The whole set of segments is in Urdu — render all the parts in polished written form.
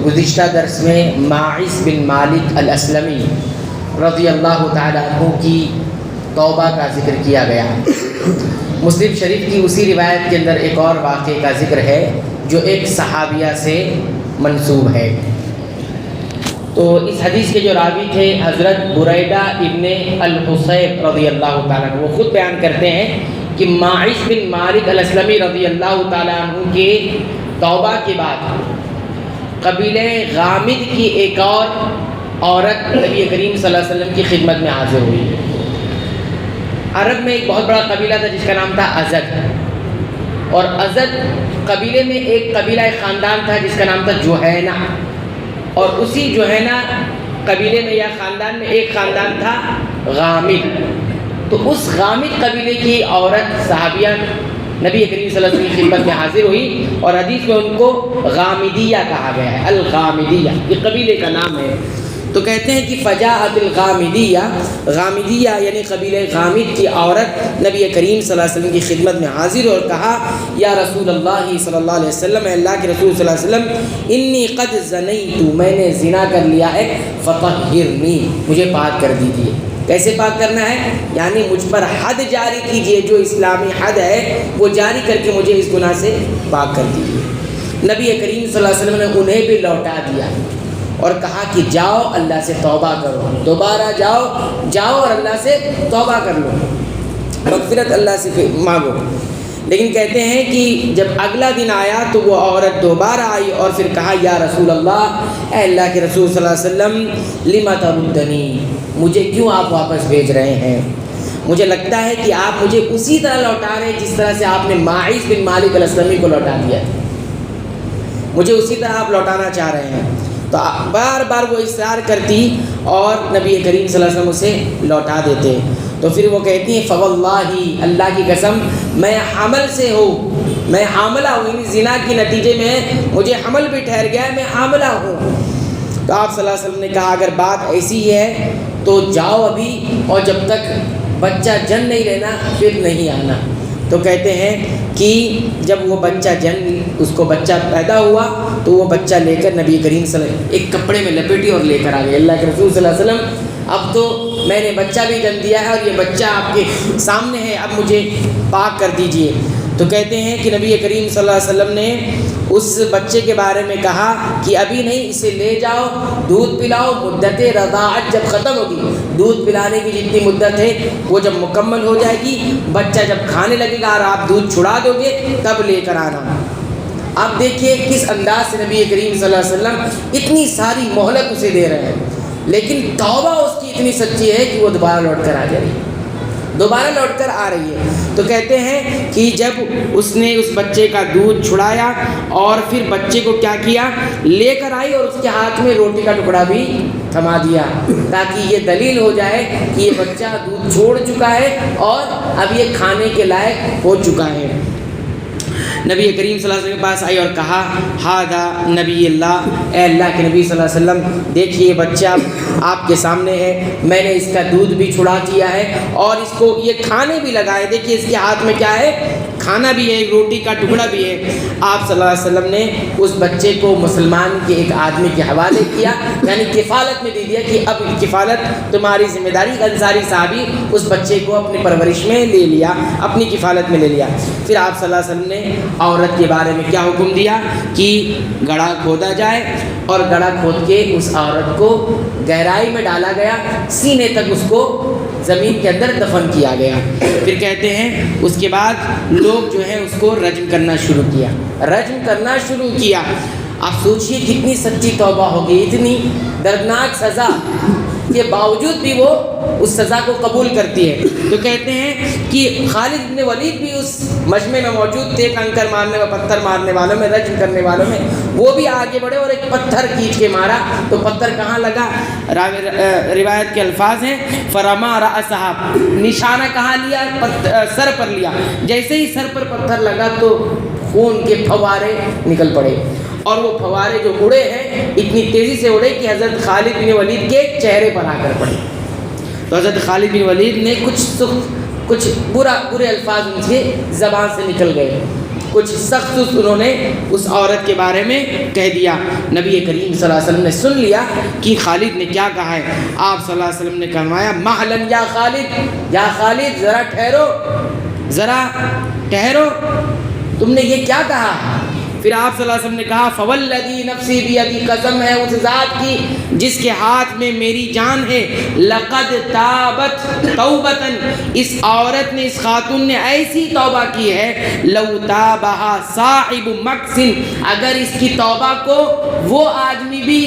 گزشتہ درس میں ماعز بن مالک الاسلمی رضی اللہ تعالیٰ عنہ کی توبہ کا ذکر کیا گیا۔ مسلم شریف کی اسی روایت کے اندر ایک اور واقعے کا ذکر ہے جو ایک صحابیہ سے منسوب ہے۔ تو اس حدیث کے جو راوی تھے حضرت بریدہ ابن الحصیب رضی اللہ تعالیٰ عنہ، وہ خود بیان کرتے ہیں کہ ماعز بن مالک الاسلمی رضی اللہ تعالیٰ عنہ کے توبہ کے بعد قبیلہ غامد کی ایک اور عورت نبی کریم صلی اللہ علیہ وسلم کی خدمت میں حاضر ہوئی۔ عرب میں ایک بہت بڑا قبیلہ تھا جس کا نام تھا ازد، اور ازد قبیلے میں ایک قبیلہ ایک خاندان تھا جس کا نام تھا جوہینہ، اور اسی جوہینہ قبیلے میں یا خاندان میں ایک خاندان تھا غامد۔ تو اس غامد قبیلے کی عورت صحابیہ نبی کریم صلی اللہ علیہ وسلم کی خدمت میں حاضر ہوئی، اور حدیث میں ان کو غامدیہ کہا گیا ہے، الغامدیہ، یہ قبیلے کا نام ہے۔ تو کہتے ہیں کہ فجاءت الغامدیہ، غامدیہ یعنی قبیلہ غامد کی عورت نبی کریم صلی اللہ علیہ وسلم کی خدمت میں حاضر اور کہا یا رسول اللہ صلی اللہ علیہ وسلم، اللہ کے رسول صلی اللہ علیہ وسلم، انی قد زنیت، میں نے زنا کر لیا ہے، فطہرنی، مجھے پاک کر دیجیے۔ کیسے پاک کرنا ہے؟ یعنی مجھ پر حد جاری کیجیے، جو اسلامی حد ہے وہ جاری کر کے مجھے اس گناہ سے پاک کر دیجیے۔ نبی کریم صلی اللہ علیہ وسلم نے انہیں بھی لوٹا دیا اور کہا کہ جاؤ اللہ سے توبہ کرو، دوبارہ جاؤ اور اللہ سے توبہ کر لو، مغفرت اللہ سے مانگو۔ لیکن کہتے ہیں کہ جب اگلا دن آیا تو وہ عورت دوبارہ آئی اور پھر کہا یا رسول اللہ، اے اللہ کے رسول صلی اللہ علیہ وسلم، لما تردنی، مجھے کیوں آپ واپس بھیج رہے ہیں؟ مجھے لگتا ہے کہ آپ مجھے اسی طرح لوٹا رہے ہیں جس طرح سے آپ نے ماعز بن مالک الاسلمی کو لوٹا دیا، مجھے اسی طرح آپ لوٹانا چاہ رہے ہیں۔ تو بار بار وہ اصرار کرتی اور نبی کریم صلی اللہ علیہ وسلم اسے لوٹا دیتے۔ تو پھر وہ کہتی ہیں فواللہ، اللہ کی قسم، میں حمل سے ہوں، میں حاملہ ہوں، یعنی زنا کے نتیجے میں مجھے حمل بھی ٹھہر گیا ہے، میں حاملہ ہوں۔ تو آپ صلی اللہ علیہ وسلم نے کہا اگر بات ایسی ہے تو جاؤ ابھی، اور جب تک بچہ جن نہیں لینا پھر نہیں آنا۔ تو کہتے ہیں کہ جب وہ بچہ اس کو بچہ پیدا ہوا تو وہ بچہ لے کر نبی کریم صلی اللہ علیہ وسلم ایک کپڑے میں لپیٹی اور لے کر آ گئے۔ اللہ کے رسول صلی اللہ علیہ وسلم، اب تو میں نے بچہ بھی جن دیا ہے اور یہ بچہ آپ کے سامنے ہے، اب مجھے پاک کر دیجئے۔ تو کہتے ہیں کہ نبی کریم صلی اللہ علیہ وسلم نے اس بچے کے بارے میں کہا کہ ابھی نہیں، اسے لے جاؤ، دودھ پلاؤ، مدت رضاعت جب ختم ہوگی، دودھ پلانے کی جتنی مدت ہے وہ جب مکمل ہو جائے گی، بچہ جب کھانے لگے گا اور آپ دودھ چھڑا دو گے تب لے کر آنا۔ آپ دیکھیے کس انداز سے نبی کریم صلی اللہ علیہ وسلم اتنی ساری مہلت اسے دے رہے ہیں، لیکن توبہ اس کی اتنی سچی ہے کہ وہ دوبارہ لوٹ کر آ جائے گی، دوبارہ لوٹ کر آ رہی ہے۔ تو کہتے ہیں کہ جب اس نے اس بچے کا دودھ چھڑایا اور پھر بچے کو کیا کیا، لے کر آئی اور اس کے ہاتھ میں روٹی کا ٹکڑا بھی تھما دیا، تاکہ یہ دلیل ہو جائے کہ یہ بچہ دودھ چھوڑ چکا ہے اور اب یہ کھانے کے لائق ہو چکا ہے۔ نبی کریم صلی اللہ علیہ وسلم کے پاس آئی اور کہا ہذا نبی اللہ، اے اللہ کے نبی صلی اللہ علیہ وسلم، دیکھیے بچہ آپ کے سامنے ہے، میں نے اس کا دودھ بھی چھڑا دیا ہے اور اس کو یہ کھانے بھی لگائے، دیکھیے اس کے ہاتھ میں کیا ہے، کھانا بھی ہے، روٹی کا ٹکڑا بھی ہے۔ آپ صلی اللہ علیہ وسلم نے اس بچے کو مسلمان کے ایک آدمی کے حوالے کیا، یعنی کفالت میں دے دیا کہ اب کفالت تمہاری ذمہ داری۔ انصاری صحابی اس بچے کو اپنی پرورش میں لے لیا، اپنی کفالت میں لے لیا۔ پھر آپ صلی اللہ علیہ وسلم نے عورت کے بارے میں کیا حکم دیا کہ گڑھا کھودا جائے، اور گڑھا کھود کے اس عورت کو گہرائی میں ڈالا گیا، سینے تک اس کو زمین کے اندر دفن کیا گیا۔ پھر کہتے ہیں اس کے بعد لوگ جو ہے اس کو رجم کرنا شروع کیا۔ آپ سوچئے کتنی سچی توبہ ہوگی، اتنی دردناک سزا کے باوجود بھی وہ اس سزا کو قبول کرتی ہے۔ تو کہتے ہیں کہ خالد بن ولید بھی اس مجمع میں موجود تھے، کنکر مارنے میں، پتھر مارنے والوں میں، رجم کرنے والوں میں، وہ بھی آگے بڑھے اور ایک پتھر کھینچ کے مارا تو پتھر کہاں لگا؟ روایت کے الفاظ ہیں فرما رأسہ، نشانہ کہاں لیا؟ سر پر لیا۔ جیسے ہی سر پر پتھر لگا تو خون کے پھوارے نکل پڑے، اور وہ پھوارے جو اڑے ہیں اتنی تیزی سے اڑے کہ حضرت خالد بن ولید کے چہرے پر آ کر پڑے۔ تو حضرت خالد بن ولید نے کچھ برے الفاظ ان کی زبان سے نکل گئے، کچھ سخت انہوں نے اس عورت کے بارے میں کہہ دیا۔ نبی کریم صلی اللہ علیہ وسلم نے سن لیا کہ خالد نے کیا کہا ہے۔ آپ صلی اللہ علیہ وسلم نے فرمایا مہلن یا خالد، یا خالد ذرا ٹھہرو، ذرا ٹھہرو، تم نے یہ کیا کہا؟ پھر آپ صلی اللہ علیہ وسلم نے کہا فوالذی نفسی بیدی، قسم ہے اس ذات کی جس کے ہاتھ میں میری جان ہے، لقد تابت توبتاً، اس عورت نے، اس خاتون نے ایسی توبہ کی ہے، لو تابہا صاحب مکس، اگر اس کی توبہ کو وہ آدمی بھی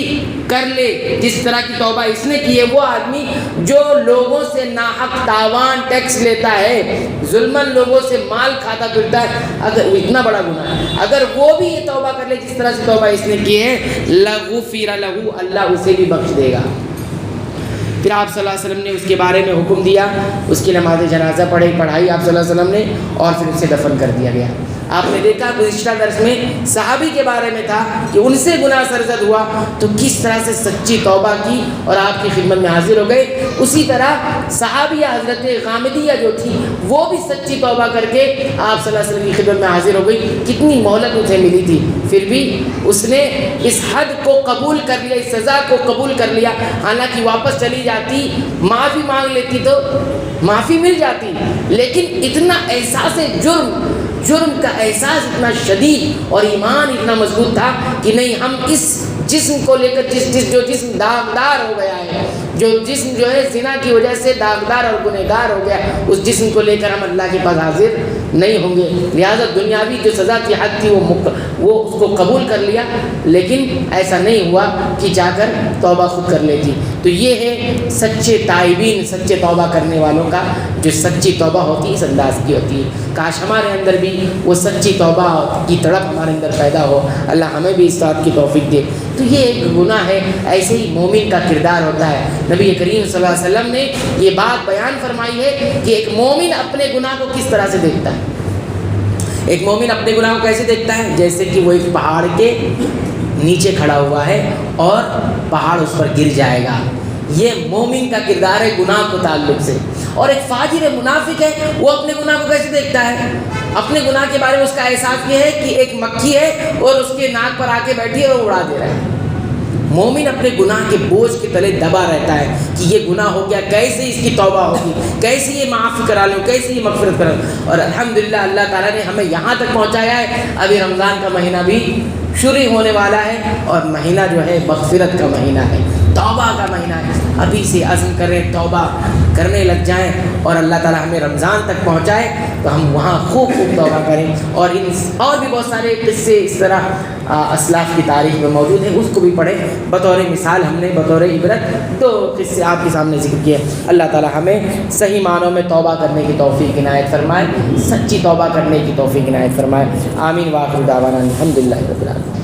کر لے جس طرح کی توبہ اس نے کی ہے، وہ آدمی جو لوگوں سے ناحق تاوان ٹیکس لیتا ہے، ظلماً لوگوں سے مال کھاتا پھرتا ہے، اگر وہ اتنا بڑا گناہ ہے، اگر وہ بھی یہ توبہ کر لے جس طرح سے توبہ اس نے کی ہے، لغفر لہ، اللہ اسے بھی بخش دے گا۔ پھر آپ صلی اللہ علیہ وسلم نے اس کے بارے میں حکم دیا، اس کی نماز جنازہ پڑھائی آپ صلی اللہ علیہ وسلم نے، اور پھر اسے دفن کر دیا گیا۔ آپ نے دیکھا گزشتہ درس میں صحابی کے بارے میں تھا کہ ان سے گناہ سرزد ہوا تو کس طرح سے سچی توبہ کی اور آپ کی خدمت میں حاضر ہو گئے۔ اسی طرح صحابیہ حضرت غامدیہ جو تھی وہ بھی سچی توبہ کر کے آپ صلی اللہ علیہ وسلم کی خدمت میں حاضر ہو گئی۔ کتنی مہلت اسے ملی تھی، پھر بھی اس نے اس حد کو قبول کر لیا، اس سزا کو قبول کر لیا۔ حالانکہ واپس چلی جاتی، معافی مانگ لیتی تو معافی مل جاتی، لیکن اتنا احساس جرم کا احساس اتنا شدید اور ایمان اتنا مضبوط تھا کہ نہیں، ہم اس جسم کو لے کر جو جسم داغدار ہو گیا ہے، جو جسم جو ہے زنا کی وجہ سے داغدار اور گنہگار ہو گیا، اس جسم کو لے کر ہم اللہ کے پاس حاضر نہیں ہوں گے۔ لہٰذا دنیاوی جو سزا کی حد تھی وہ اس کو قبول کر لیا، لیکن ایسا نہیں ہوا کہ جا کر توبہ خود کر لیتی۔ تو یہ ہے سچے تائبین، سچے توبہ کرنے والوں کا جو سچی توبہ ہوتی ہے اس انداز کی ہوتی ہے۔ کاش ہمارے اندر بھی وہ سچی توبہ کی تڑپ ہمارے اندر پیدا ہو، اللہ ہمیں بھی اس بات کی توفیق دے۔ تو یہ ایک گناہ ہے، ایسے ہی مومن کا کردار ہوتا ہے۔ نبی کریم صلی اللہ علیہ وسلم نے یہ بات بیان فرمائی ہے کہ ایک مومن اپنے گناہ کو کس طرح سے دیکھتا ہے۔ ایک مومن اپنے گناہ کو کیسے دیکھتا ہے؟ جیسے کہ وہ ایک پہاڑ کے نیچے کھڑا ہوا ہے اور پہاڑ اس پر گر جائے گا۔ یہ مومن کا کردار ہے گناہ کو تعلق سے۔ اور ایک فاجر منافق ہے، وہ اپنے گناہ کو کیسے دیکھتا ہے؟ اپنے گناہ کے بارے میں اس کا احساس یہ ہے کہ ایک مکھی ہے اور اس کے ناک پر آ کے بیٹھی ہے اور اڑا دے رہا ہے۔ مومن اپنے گناہ کے بوجھ کے تلے دبا رہتا ہے کہ یہ گناہ ہو گیا، کیسے اس کی توبہ ہوگی، کیسے یہ معاف کرا لوں، کیسے یہ مغفرت کرا لوں۔ اور الحمدللہ اللہ تعالیٰ نے ہمیں یہاں تک پہنچایا ہے۔ ابھی رمضان کا مہینہ بھی شروع ہونے والا ہے اور مہینہ جو ہے مغفرت کا مہینہ ہے، توبہ کا مہینہ ہے۔ ابھی سے عزم کریں، توبہ کرنے لگ جائیں اور اللہ تعالیٰ ہمیں رمضان تک پہنچائے تو ہم وہاں خوب توبہ کریں۔ اور اور بھی بہت سارے قصے اس طرح اسلاف کی تاریخ میں موجود ہیں، اس کو بھی پڑھیں۔ بطور مثال ہم نے بطور عبرت 2 قصے آپ کے سامنے ذکر کیے۔ اللہ تعالیٰ ہمیں صحیح معنوں میں توبہ کرنے کی توفیق عنایت فرمائے، سچی توبہ کرنے کی توفیق عنایت فرمائے۔ آمین۔ وآخر دعوانا الحمدللہ رب العالمین۔